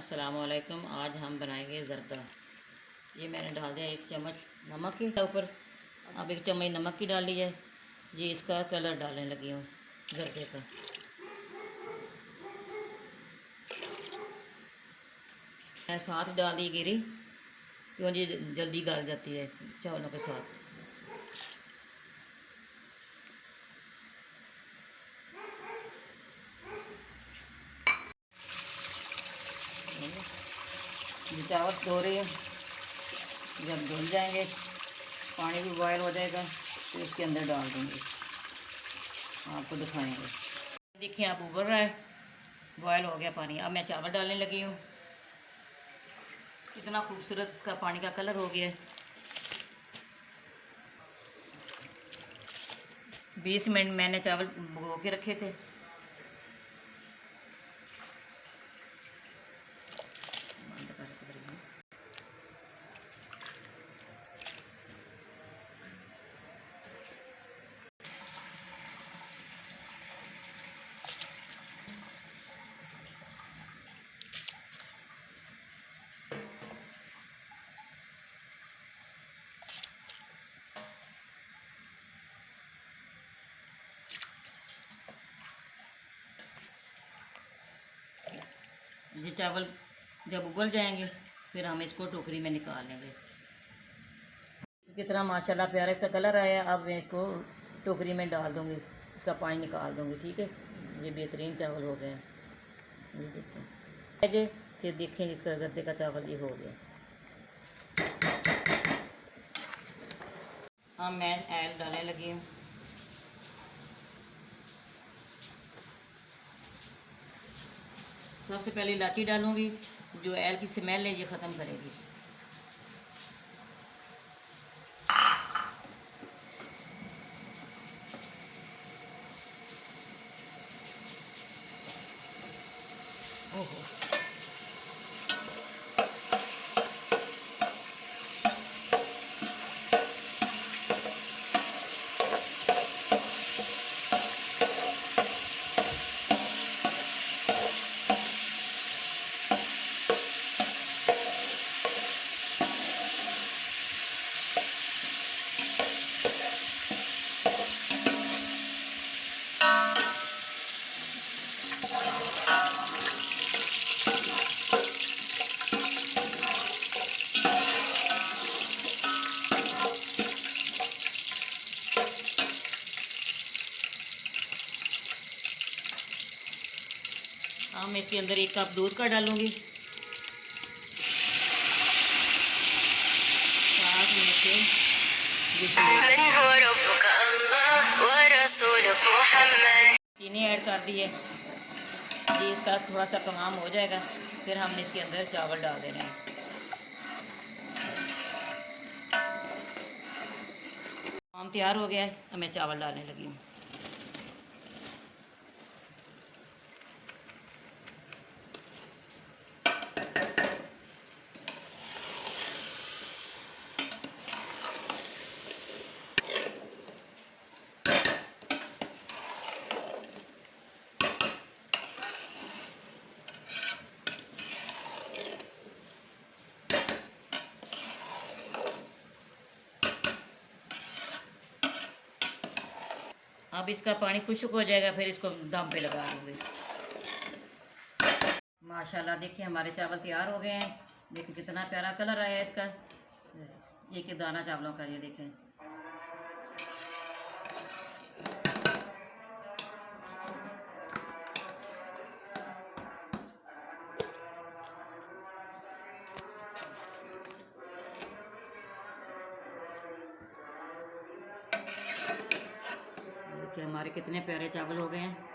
अस्सलाम वालेकुम। आज हम बनाएंगे ज़र्दा। ये मैंने डाल दिया 1 चम्मच नमक के ऊपर। अब 1 चम्मच नमक की डाल ली है जी। इसका कलर डालने लगी हूँ ज़र्दे का। मैं साथ डाल दी गिरी क्यों जी जल्दी गल जाती है चावलों के साथ। ये चावल धो रही है, जब धुल जाएंगे पानी भी बॉयल हो जाएगा तो इसके अंदर डाल दूँगी, आपको दिखाएंगे। देखिए आप उबल रहा है, बॉयल हो गया पानी। अब मैं चावल डालने लगी हूँ। कितना खूबसूरत इसका पानी का कलर हो गया है। 20 मिनट मैंने चावल भिगो के रखे थे। ये चावल जब उबल जाएंगे फिर हम इसको टोकरी में निकाल लेंगे। कितना माशाल्लाह प्यारा इसका कलर आया। अब मैं इसको टोकरी में डाल दूँगी, इसका पानी निकाल दूँगी। ठीक है, ये बेहतरीन चावल हो गए हैं। ये देखें, फिर देखें इसका ज़र्दे का चावल ये हो गया। अब मैं ऑयल डालने लगी हूँ। सबसे पहले इलायची डालूँगी, जो ऑयल की स्मेल है ये ख़त्म करेगी। ओहो, अब मैं इसके अंदर 1 कप दूध का डालूँगी। साथ में से चीनी ऐड कर दी है जी। इसका थोड़ा सा कमाम हो जाएगा फिर हमने इसके अंदर चावल डाल देने हैं। कमाम तैयार हो गया है, अब मैं चावल डालने लगी हूँ। अब इसका पानी खुश्क हो जाएगा फिर इसको दम पे लगा दूँगी। माशाल्लाह देखिए हमारे चावल तैयार हो गए हैं। देखिए कितना प्यारा कलर आया है इसका। एक दाना चावलों का ये देखें। देखिए हमारे कितने प्यारे चावल हो गए हैं।